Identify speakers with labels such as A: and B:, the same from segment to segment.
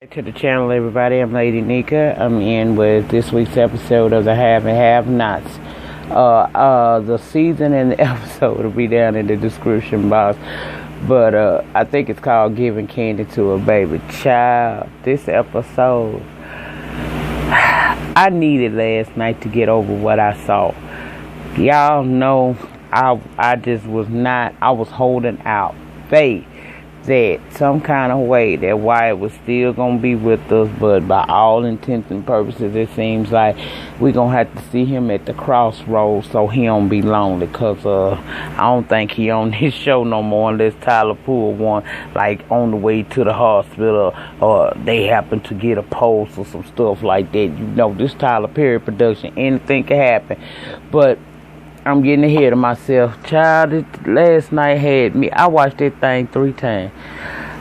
A: To the channel, everybody. I'm Lady Nika. I'm in with this week's episode of the Have and Have Nots. The season and the episode will be down in the description box. But I think it's called Giving Candy to a Baby Child. This episode, I needed last night to get over what I saw. Y'all know I just was not. I was holding out faith that some kind of way that Wyatt was still gonna be with us, but by all intents and purposes it seems like we're gonna have to see him at the crossroads so he don't be lonely, cause I don't think he on his show no more unless Tyler pull one like on the way to the hospital or they happen to get a pulse or some stuff like that. You know, this Tyler Perry production, anything can happen. But I'm getting ahead of myself. Child, last night had me. I watched that thing 3 times.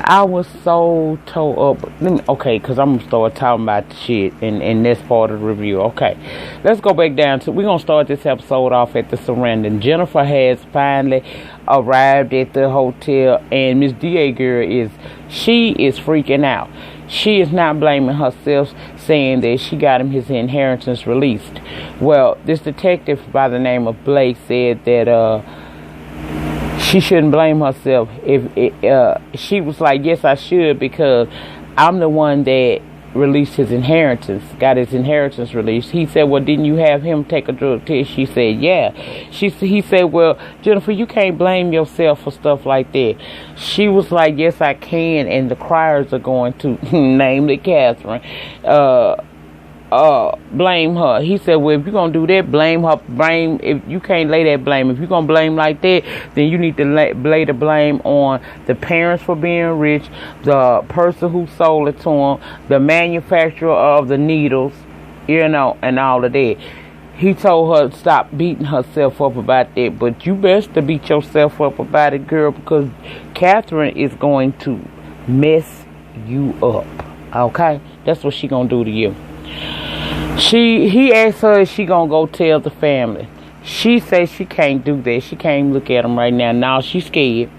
A: I was so tore up. Because I'm going to start talking about the shit in this part of the review. Okay, let's go back down to, we're going to start this episode off at the surrender. Jennifer has finally arrived at the hotel, and Miss D.A. girl is freaking out. She is not blaming herself, saying that she got him his inheritance released. Well, this detective by the name of Blake said that she shouldn't blame herself. She was like, yes, I should, because I'm the one that released his inheritance, got his inheritance released. He said, well, didn't you have him take a drug test? She said, yeah. He said, well, Jennifer, you can't blame yourself for stuff like that. She was like, yes, I can, and the criers are going to, namely Catherine, blame her. He said, well, if you're gonna do that, blame her. If you can't lay that blame, if you're gonna blame like that, then you need to lay the blame on the parents for being rich, the person who sold it to him, the manufacturer of the needles, and all of that. He told her to stop beating herself up about that, but you best to beat yourself up about it, girl, because Catherine is going to mess you up. Okay, that's what she gonna do to you. He asked her if she gonna go tell the family. She says she can't do that. She can't look at him right now. Now she's scared.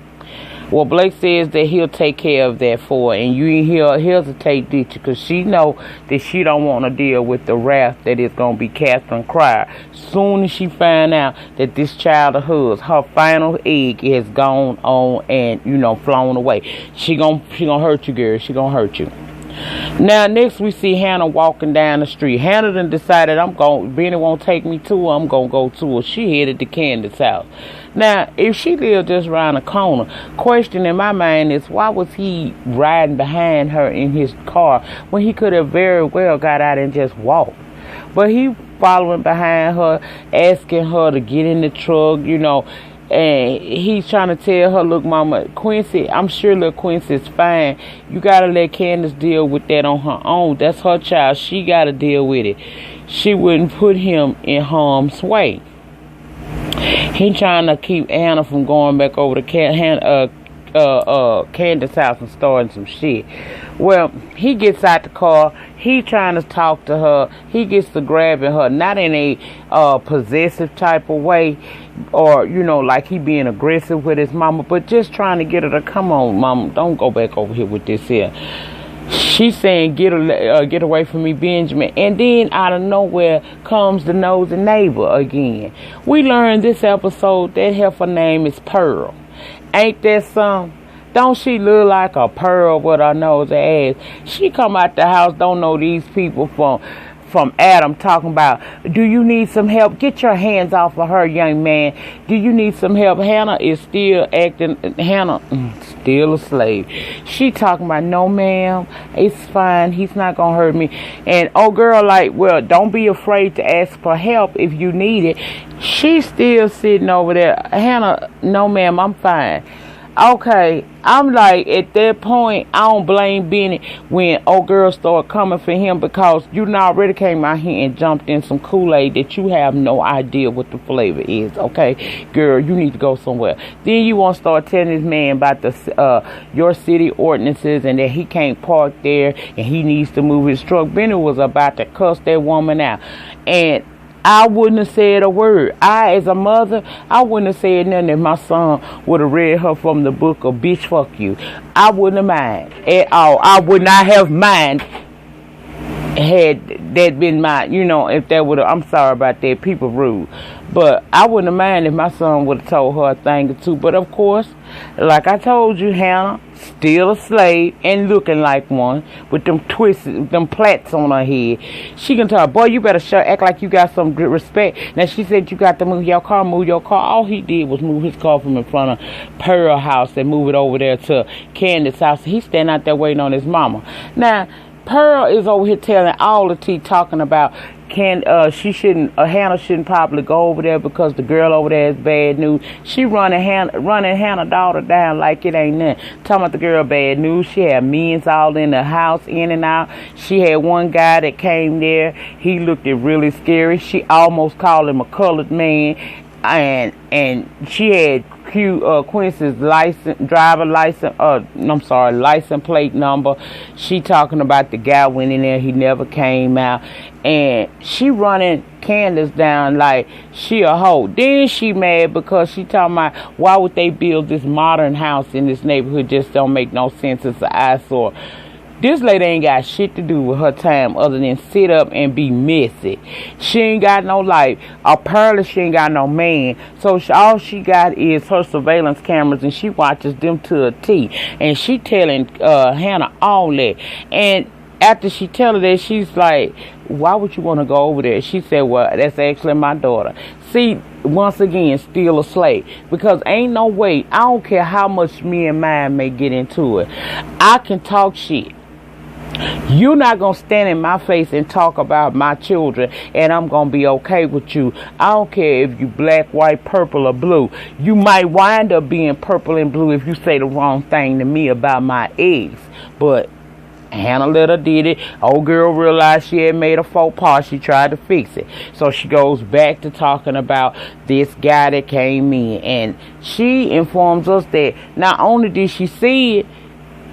A: Well, Blake says that he'll take care of that for her, and you ain't he'll hesitate, did you? Because she know that she don't want to deal with the wrath that is gonna be Catherine Cryer. Soon as she find out that this child of hers, her final egg, has gone on and flown away, she gonna hurt you, girl. She gonna hurt you. Now, next we see Hannah walking down the street. Hannah done decided Benny won't take me to her, I'm going to go to her. She headed to Candace's house. Now, if she lived just around the corner, question in my mind is, why was he riding behind her in his car when he could have very well got out and just walked? But he following behind her, asking her to get in the truck, and he's trying to tell her, look, Mama, Quincy, I'm sure little Quincy's fine. You got to let Candace deal with that on her own. That's her child. She got to deal with it. She wouldn't put him in harm's way. He trying to keep Hannah from going back over to Candace's house and starting some shit. Well, he gets out the car. He trying to talk to her. He gets to grabbing her, not in a possessive type of way, or like he being aggressive with his mama, but just trying to get her to come on, Mama, don't go back over here with this here. She's saying, get away from me, Benjamin. And then out of nowhere comes the nosy neighbor again. We learned this episode that heifer name is Pearl. Ain't that something? Don't she look like a pearl with her nose ass? She come out the house, don't know these people from Adam, talking about, do you need some help? Get your hands off of her, young man. Do you need some help? Hannah is still still a slave. She talking about, no ma'am, it's fine, he's not gonna hurt me. And girl, like, well, don't be afraid to ask for help if you need it. She's still sitting over there. Hannah, no ma'am, I'm fine. Okay, I'm like, at that point, I don't blame Benny when girls start coming for him, because you already came out here and jumped in some Kool-Aid that you have no idea what the flavor is. Okay, girl, you need to go somewhere. Then you want to start telling this man about the your city ordinances and that he can't park there and he needs to move his truck. Benny was about to cuss that woman out, and I wouldn't have said a word. I, as a mother, I wouldn't have said nothing if my son would have read her from the book of bitch fuck you. I wouldn't have mind at all. I would not have mind had that been my, if that would have, I'm sorry about that, people rude. But I wouldn't have mind if my son would have told her a thing or two. But of course, like I told you, Hannah, still a slave and looking like one with them twists, them plaits on her head. She can tell her, boy, you better act like you got some good respect. Now she said you got to move your car, All he did was move his car from in front of Pearl house and move it over there to Candace's house. He's standing out there waiting on his mama. Now, Pearl is over here telling all the tea, talking about Hannah shouldn't probably go over there because the girl over there is bad news. She running Hannah's daughter down like it ain't nothing. Talking about the girl bad news. She had men's all in the house, in and out. She had one guy that came there. He looked really scary. She almost called him a colored man. And she had Quincy's license plate number. She talking about the guy went in there, he never came out, and she running Candace down like she a hoe. Then she mad because she talking about why would they build this modern house in this neighborhood? Just don't make no sense. It's an eyesore. This lady ain't got shit to do with her time other than sit up and be messy. She ain't got no life. Apparently she ain't got no man. So all she got is her surveillance cameras, and she watches them to a T. And she telling Hannah all that. And after she tell her that, she's like, why would you want to go over there? She said, well, that's actually my daughter. See, once again, still a slave. Because ain't no way, I don't care how much me and mine may get into it, I can talk shit. You're not going to stand in my face and talk about my children and I'm going to be okay with you. I don't care if you black, white, purple, or blue. You might wind up being purple and blue if you say the wrong thing to me about my eggs. But Hannah let her did it. Old girl realized she had made a faux pas. She tried to fix it. So she goes back to talking about this guy that came in. And she informs us that not only did she see it,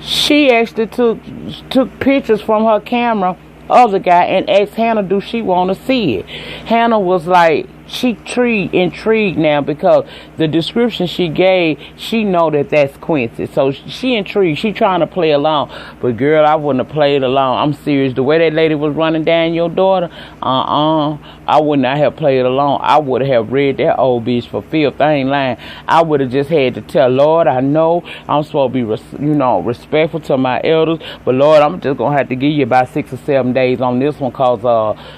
A: she actually took pictures from her camera of the guy and asked Hannah, do she want to see it? Hannah was like, she intrigued now because the description she gave, she know that that's Quincy. So she intrigued. She trying to play along. But girl, I wouldn't have played along. I'm serious. The way that lady was running down your daughter, I would not have played along. I would have read that old bitch for filth. I ain't lying. I would have just had to tell, Lord, I know I'm supposed to be, respectful to my elders. But Lord, I'm just going to have to give you about 6 or 7 days on this one because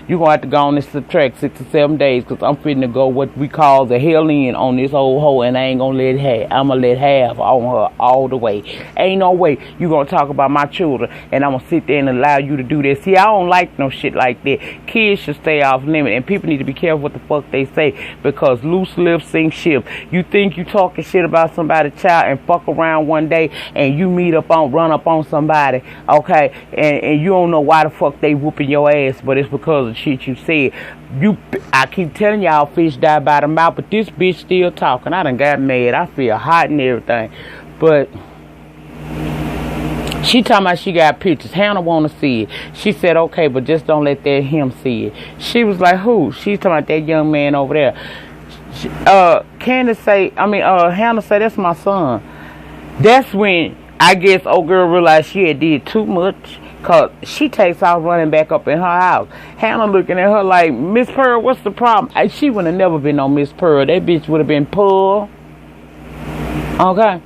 A: you're going to have to go on and subtract 6 or 7 days because I'm finna go what we call the hell in on this old hoe, and I ain't gonna let have. I'm gonna let have on her all the way. Ain't no way you gonna talk about my children and I'm gonna sit there and allow you to do this. See, I don't like no shit like that. Kids should stay off limit, and people need to be careful what the fuck they say because loose lips sink ship. You think you talking shit about somebody's child and fuck around one day and you run up on somebody, okay, and you don't know why the fuck they whooping your ass, but it's because of shit you said. I keep telling y'all fish die by the mouth, but this bitch still talking. I done got mad. I feel hot and everything. But she talking about she got pictures. Hannah want to see it. She said, okay, but just don't let him see it. She was like, who? She's talking about that young man over there. Hannah say, that's my son. That's when I guess old girl realized she had did too much. Because she takes off running back up in her house. Hannah looking at her like, Miss Pearl, what's the problem? She would have never been on Miss Pearl. That bitch would have been Pearl. Okay.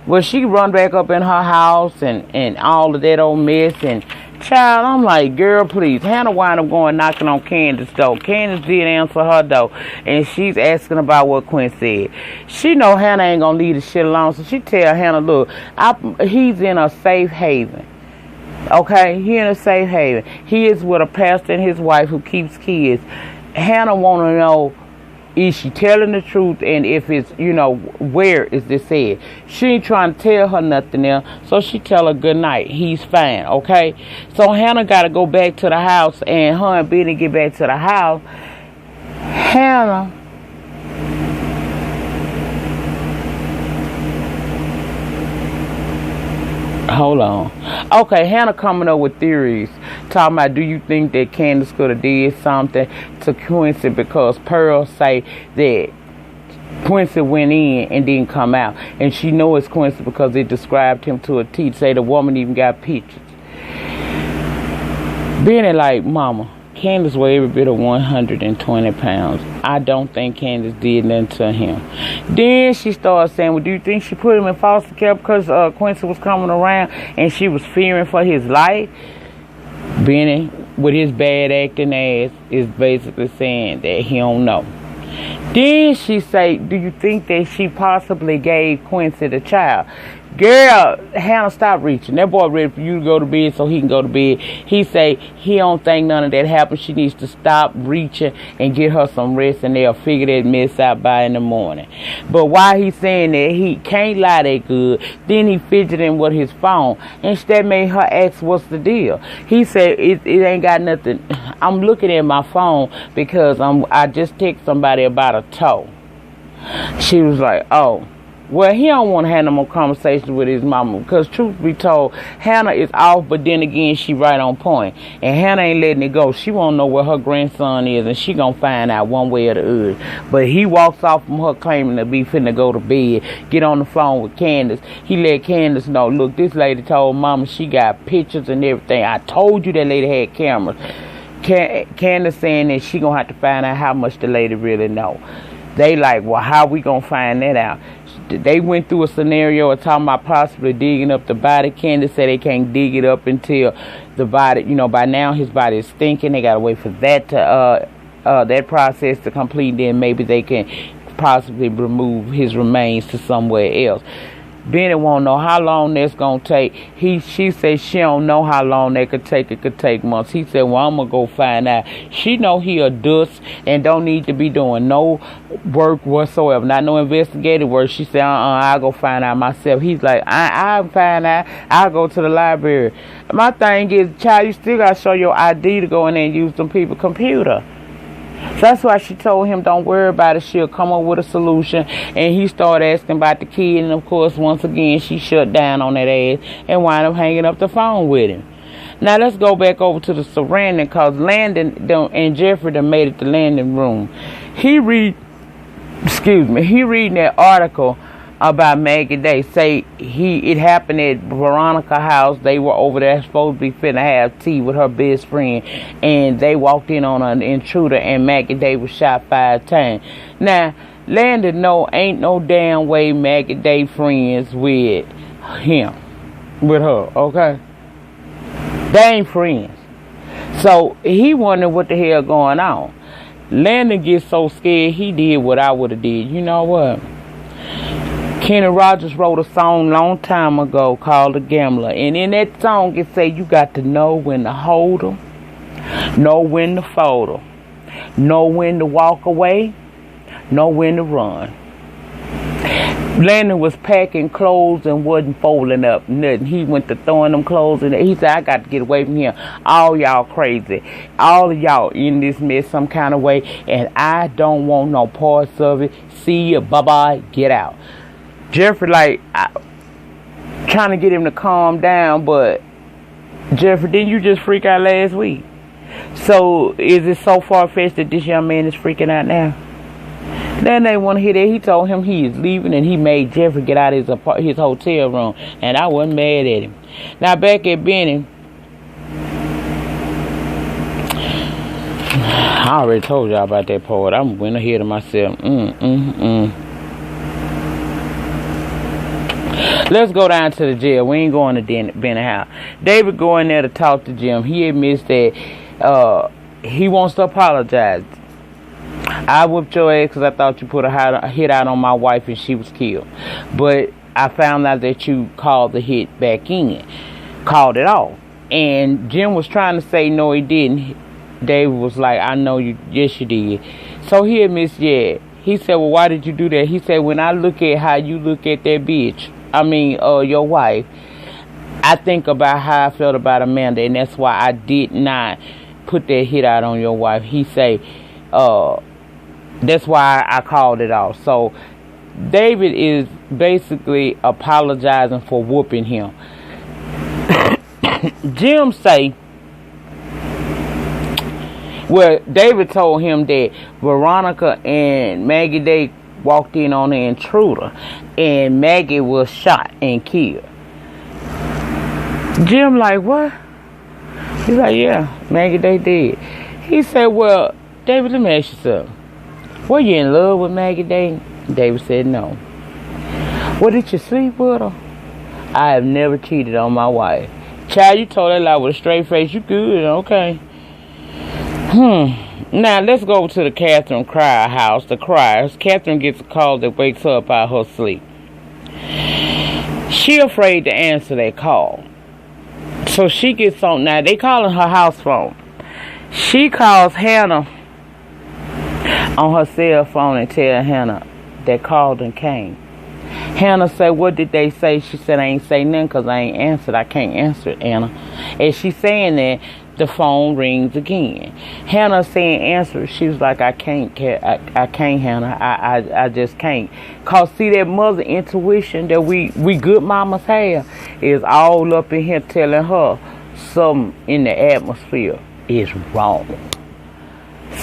A: Well, she run back up in her house and all of that old mess. And child, I'm like, girl, please. Hannah wound up going knocking on Candace's door. Candace did answer her door. And she's asking about what Quinn said. She know Hannah ain't going to leave the shit alone. So she tell Hannah, look, he's in a safe haven. Okay, he in a safe haven. He is with a pastor and his wife who keeps kids. Hannah want to know, is she telling the truth, and if it's, where is this said? She ain't trying to tell her nothing else, so she tell her good night. He's fine, okay? So Hannah got to go back to the house, and her and Benny get back to the house. Hannah Hold on. Okay, Hannah coming up with theories. Talking about, do you think that Candace could have did something to Quincy because Pearl say that Quincy went in and didn't come out. And she know it's Quincy because it described him to a T. Say the woman even got pictures. Benny like, mama, Candace weighed every bit of 120 pounds. I don't think Candace did nothing to him. Then she started saying, well, do you think she put him in foster care because Quincy was coming around and she was fearing for his life? Benny, with his bad acting ass, is basically saying that he don't know. Then she say, do you think that she possibly gave Quincy the child? Girl, Hannah, stop reaching. That boy ready for you to go to bed so he can go to bed. He say he don't think none of that happened. She needs to stop reaching and get her some rest, and they'll figure that mess out by in the morning. But while he's saying that, he can't lie that good. Then he fidgeting with his phone, and that made her ask, what's the deal? He said, it ain't got nothing. I'm looking at my phone because I just text somebody about a toe. She was like, oh. Well, he don't want to have no more conversations with his mama because, truth be told, Hannah is off, but then again, she right on point. And Hannah ain't letting it go. She won't know where her grandson is, and she gonna find out one way or the other. But he walks off from her claiming to be finna go to bed, get on the phone with Candace. He let Candace know, look, this lady told mama she got pictures and everything. I told you that lady had cameras. Candace saying that she gonna have to find out how much the lady really know. They like, well, how we gonna find that out? They went through a scenario of talking about possibly digging up the body. Candace said they can't dig it up until the body, by now his body is stinking. They gotta wait for that to that process to complete. Then maybe they can possibly remove his remains to somewhere else. Benny won't know how long that's gonna take. She said she don't know how long that could take. It could take months. He said, well, I'm gonna go find out. She know he a dust and don't need to be doing no work whatsoever, not no investigative work. She said, I'll go find out myself. He's like, I'll find out. I'll go to the library. My thing is, child, you still gotta show your ID to go in there and use them people's computer. So that's why she told him, don't worry about it. She'll come up with a solution. And he started asking about the kid. And, of course, once again, she shut down on that ass and wound up hanging up the phone with him. Now, let's go back over to the surrounding because Landon and Jeffrey done made it to Landon room. He reading that article about Maggie Day. Say it happened at Veronica house. They were over there supposed to be finna have tea with her best friend, and they walked in on an intruder, and Maggie Day was shot 5 times. Now Landon ain't no damn way Maggie Day friends with her, okay? They ain't friends. So he wondered what the hell going on. Landon gets so scared he did what I would have did. You know what? Kenny Rogers wrote a song long time ago called The Gambler. And in that song it say you got to know when to hold 'em, know when to fold 'em, know when to walk away, know when to run. Landon was packing clothes and wasn't folding up nothing. He went to throwing them clothes in there. He said, I got to get away from here. All y'all crazy. All of y'all in this mess some kind of way. And I don't want no parts of it. See ya. Bye-bye. Get out. Jeffrey, trying to get him to calm down, but Jeffrey, didn't you just freak out last week? So, is it so far-fetched that this young man is freaking out now? Then they want to hear that. He told him he is leaving, and he made Jeffrey get out of his hotel room, and I wasn't mad at him. Now, back at Benny, I already told y'all about that part. I went ahead of myself. Let's go down to the jail. We ain't going to Benny house. David go in there to talk to Jim. He admits that he wants to apologize. I whooped your ass because I thought you put a hit out on my wife and she was killed. But I found out that you called the hit back in. Called it off. And Jim was trying to say no, he didn't. David was like, I know you. Yes, you did. So he admits, yeah. He said, well, why did you do that? He said, when I look at how you look at that bitch, your wife, I think about how I felt about Amanda, and that's why I did not put that hit out on your wife. He say, that's why I called it off. So David is basically apologizing for whooping him. Jim say, well, David told him that Veronica and Maggie, they walked in on the intruder, and Maggie was shot and killed. Jim like, what? He's like, yeah, Maggie, they did. He said, well, David, let me ask you something. Were you in love with Maggie Day? David said, no. Well, did you sleep with her? I have never cheated on my wife. Child, you told that lie with a straight face. You good, okay. Now, let's go to the Catherine Cryer house. The Cryers. Catherine gets a call that wakes her up out of her sleep. She afraid to answer that call. So she gets on. Now, they calling her house phone. She calls Hannah on her cell phone and tell Hannah that Carlton came. Hannah said, what did they say? She said, I ain't say nothing because I ain't answered. I can't answer it, Hannah. As she's saying that, the phone rings again. Hannah saying answer. She was like, I can't, Hannah. I just can't. Cause see, that mother intuition that we good mamas have is all up in here telling her something in the atmosphere is wrong.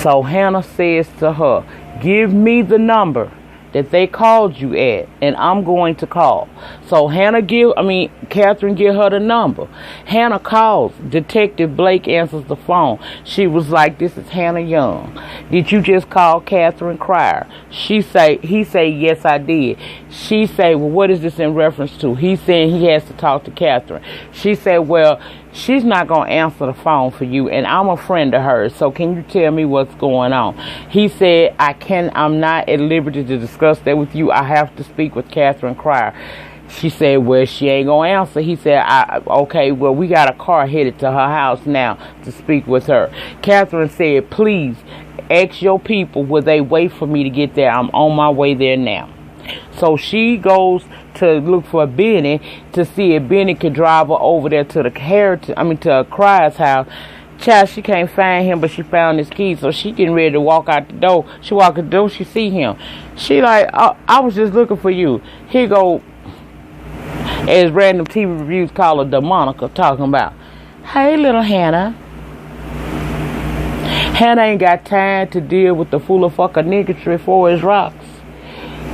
A: So Hannah says to her, give me the number that they called you at, and I'm going to call. So Catherine give her the number. Hannah calls. Detective Blake answers the phone. She was like, this is Hannah Young. Did you just call Catherine Cryer? He say, yes, I did. She say, well, what is this in reference to? He's saying he has to talk to Catherine. She said, well, she's not going to answer the phone for you, and I'm a friend of hers, so can you tell me what's going on? He said, I'm not at liberty to discuss that with you. I have to speak with Catherine Cryer. She said, well, she ain't going to answer. He said, okay, well, we got a car headed to her house now to speak with her. Catherine said, please, ask your people, will they wait for me to get there? I'm on my way there now. So she goes to look for Benny to see if Benny could drive her over there to to Cryer's house. Child, she can't find him, but she found his keys, so she getting ready to walk out the door. She walk out the door, she see him. She like, I was just looking for you. Here go, as random TV reviews call her, the Monica, talking about, hey, little Hannah. Hannah ain't got time to deal with the fool of fucker niggatry for his rocks.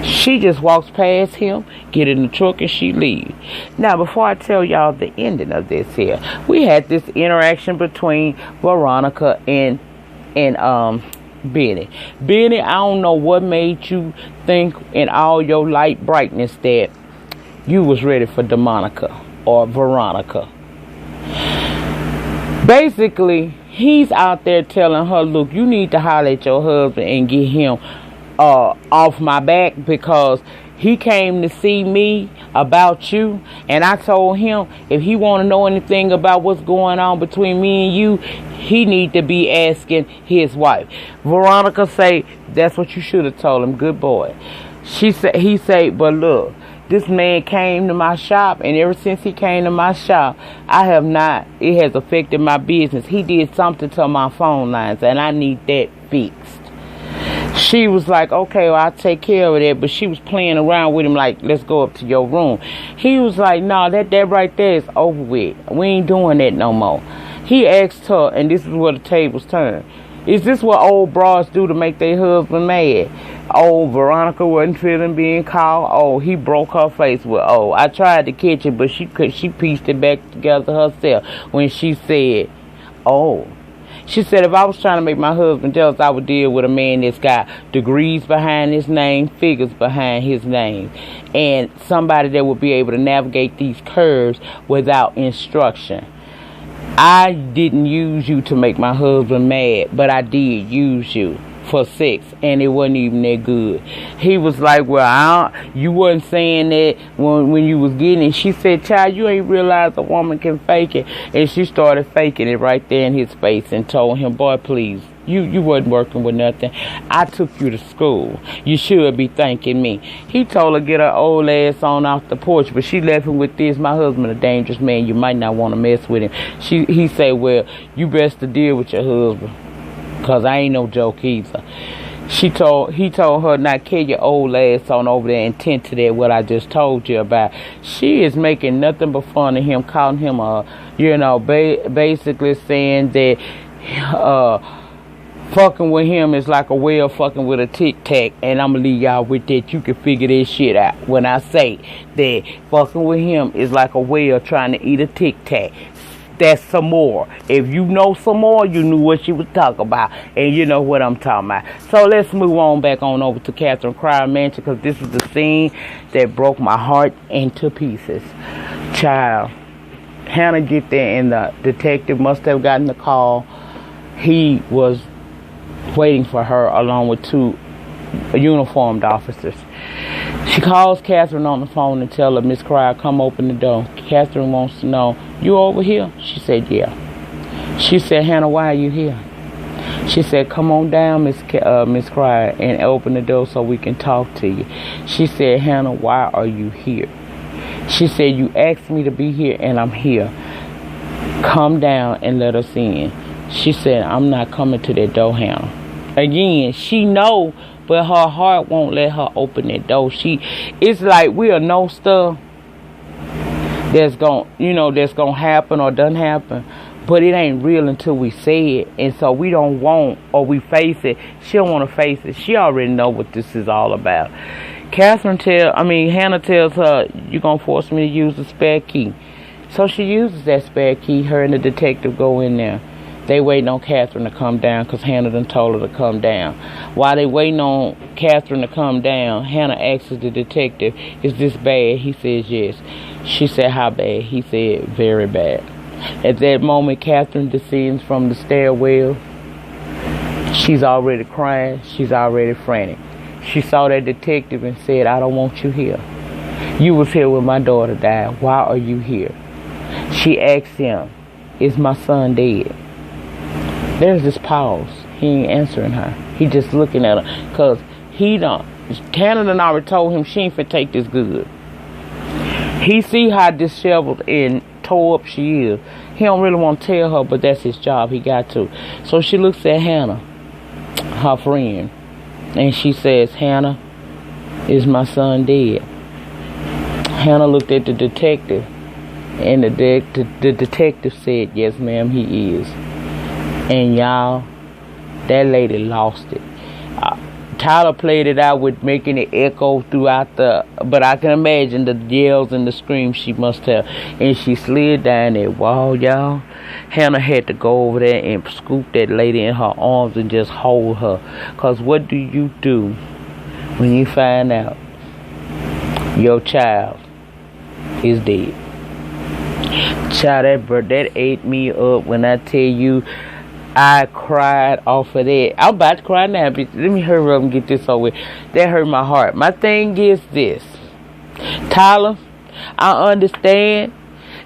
A: She just walks past him, get in the truck, and she leaves. Now, before I tell y'all the ending of this here, we had this interaction between Veronica and Benny. Benny, I don't know what made you think in all your light brightness that you was ready for Demonica or Veronica. Basically, he's out there telling her, look, you need to holler at your husband and get him off my back, because he came to see me about you, and I told him if he want to know anything about what's going on between me and you, he need to be asking his wife. Veronica say, that's what you should have told him. Good boy. He said, but look, this man came to my shop, and ever since he came to my shop, it has affected my business. He did something to my phone lines, and I need that fixed. She was like, okay, well, I'll take care of that. But she was playing around with him like, let's go up to your room. He was like, no, that right there is over with. We ain't doing that no more. He asked her, and this is where the tables turn, is this what old broads do to make their husband mad? Oh, Veronica wasn't feeling being called. Oh, he broke her face with, oh, I tried to catch it, but she pieced it back together herself when she said, oh. She said, if I was trying to make my husband jealous, I would deal with a man that's got degrees behind his name, figures behind his name, and somebody that would be able to navigate these curves without instruction. I didn't use you to make my husband mad, but I did use you for sex, and it wasn't even that good. He was like, well, you wasn't saying that when you was getting it. She said, child, you ain't realized a woman can fake it. And she started faking it right there in his face and told him, boy, please, you wasn't working with nothing. I took you to school. You should be thanking me. He told her, get her old ass on off the porch, but she left him with this, my husband a dangerous man, you might not want to mess with him. He said, well, you best to deal with your husband, because I ain't no joke either. He told her, not carry your old ass on over there and tend to that what I just told you about. She is making nothing but fun of him, calling him a You know, basically saying that fucking with him is like a whale fucking with a tic tac, and I'm gonna leave y'all with that. You can figure this shit out when I say that fucking with him is like a whale trying to eat a tic tac. That's some more. If you know some more, you knew what she was talking about, and you know what I'm talking about. So let's move on back on over to Catherine Cryer Mansion, because this is the scene that broke my heart into pieces. Child, Hannah get there, and the detective must have gotten the call. He was waiting for her along with two uniformed officers. She calls Catherine on the phone and tell her, Miss Cryer, come open the door. Catherine wants to know, you over here? She said, yeah. She said, Hannah, why are you here? She said, come on down, Miss Cryer, and open the door so we can talk to you. She said, Hannah, why are you here? She said, you asked me to be here, and I'm here. Come down and let us in. She said, I'm not coming to that door, Hannah. Again, she know, but her heart won't let her open that door. It's like we'll know stuff that's gonna happen or doesn't happen, but it ain't real until we say it. And so we don't want, or we face it. She don't want to face it. She already know what this is all about. Hannah tells her, you gonna force me to use the spare key. So she uses that spare key. Her and the detective go in there. They waiting on Catherine to come down because Hannah done told her to come down. While they waiting on Catherine to come down, Hannah asks the detective, is this bad? He says yes. She said, how bad? He said, very bad. At that moment, Catherine descends from the stairwell. She's already crying. She's already frantic. She saw that detective and said, I don't want you here. You was here when my daughter died. Why are you here? She asked him, is my son dead? There's this pause. He ain't answering her. He just looking at her. Because Candace already told him she ain't finna take this good. He see how disheveled and tore up she is. He don't really want to tell her, but that's his job. He got to. So she looks at Hannah, her friend, and she says, Hannah, is my son dead? Hannah looked at the detective, and the detective said, yes, ma'am, he is. And y'all, that lady lost it. Tyler played it out with making it echo throughout but I can imagine the yells and the screams she must have. And she slid down that wall, y'all. Hannah had to go over there and scoop that lady in her arms and just hold her. Because what do you do when you find out your child is dead? Child, that ate me up when I tell you, I cried off of that. I'm about to cry now, bitch. Let me hurry up and get this over with. That hurt my heart. My thing is this. Tyler, I understand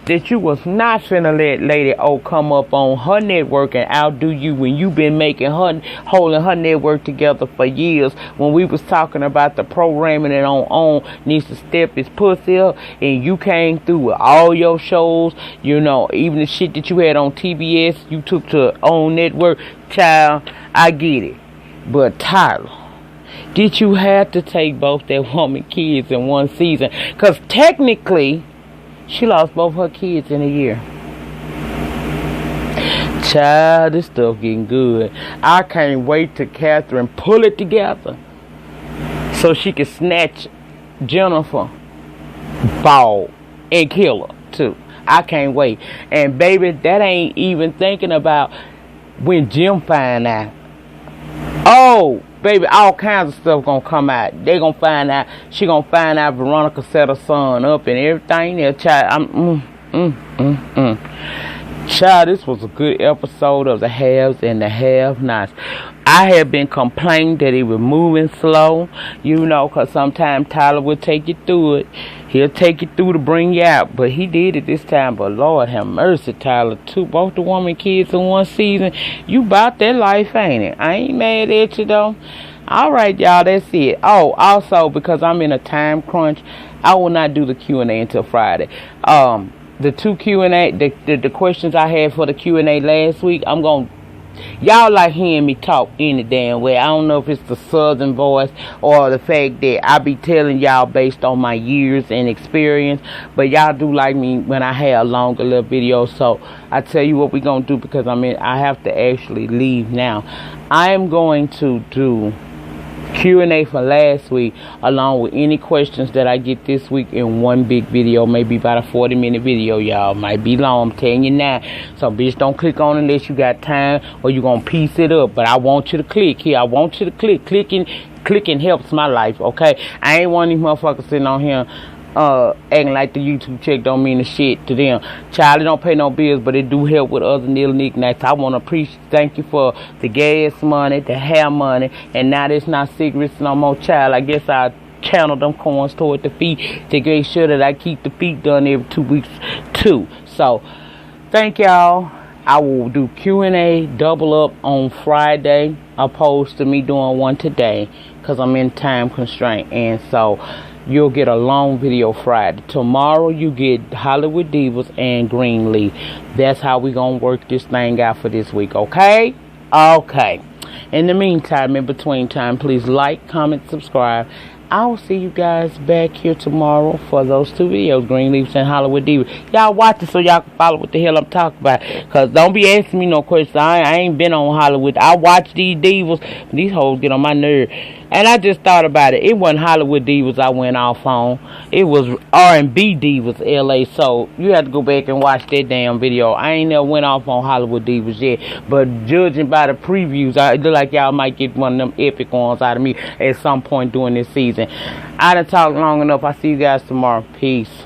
A: that you was not finna let Lady O come up on her network and outdo you when you been holding her network together for years, when we was talking about the programming and on needs to step his pussy up, and you came through with all your shows, even the shit that you had on TBS, you took to own network. Child, I get it. But Tyler, did you have to take both that woman kids in one season? Because technically, she lost both her kids in a year. Child, this stuff getting good. I can't wait till Catherine pull it together so she can snatch Jennifer ball and kill her too. I can't wait. And baby, that ain't even thinking about when Jim find out. Oh, baby, all kinds of stuff gonna come out. They gonna find out. She gonna find out Veronica set her son up and everything there. Child, Child, this was a good episode of the haves and the have-nots. I have been complaining that it was moving slow, because sometimes Tyler will take you through it. He'll take you through to bring you out, but he did it this time. But Lord have mercy, Tyler, both the woman kids in one season. You bought that life, ain't it? I ain't mad at you though. All right, y'all, that's it. Oh, also, because I'm in a time crunch, I will not do the Q&A until Friday. The two Q&A, the questions I had for the Q&A last week, I'm going to y'all like hearing me talk any damn way. I don't know if it's the southern voice or the fact that I be telling y'all based on my years and experience, but y'all do like me when I have longer little videos. So I tell you what we gonna do, because I have to actually leave now. I am going to do Q&A for last week, along with any questions that I get this week in one big video, maybe about a 40-minute video, y'all. Might be long, I'm telling you now. So bitch, don't click on it unless you got time, or you gonna piece it up. But I want you to click here. I want you to click. Clicking helps my life, okay? I ain't one of these motherfuckers sitting on here acting like the YouTube check don't mean a shit to them. Child, it don't pay no bills, but it do help with other little knickknacks. I want to thank you for the gas money, the hair money, and now there's not cigarettes no more. Child, I guess I channel them coins toward the feet to make sure that I keep the feet done every 2 weeks too. So thank y'all. I will do Q&A double up on Friday opposed to me doing one today, because I'm in time constraint. And so you'll get a long video Friday. Tomorrow you get Hollywood Divas and Greenleaf. That's how we gonna work this thing out for this week, okay? Okay. In the meantime, in between time, please like, comment, subscribe. I will see you guys back here tomorrow for those 2 videos, Greenleafs and Hollywood Divas. Y'all watch it so y'all can follow what the hell I'm talking about. Because don't be asking me no questions. I ain't been on Hollywood. I watch these divas. These hoes get on my nerve. And I just thought about it. It wasn't Hollywood Divas I went off on. It was R&B Divas LA. So you have to go back and watch that damn video. I ain't never went off on Hollywood Divas yet. But judging by the previews, it look like y'all might get one of them epic ones out of me at some point during this season. I done talked long enough. I'll see you guys tomorrow. Peace.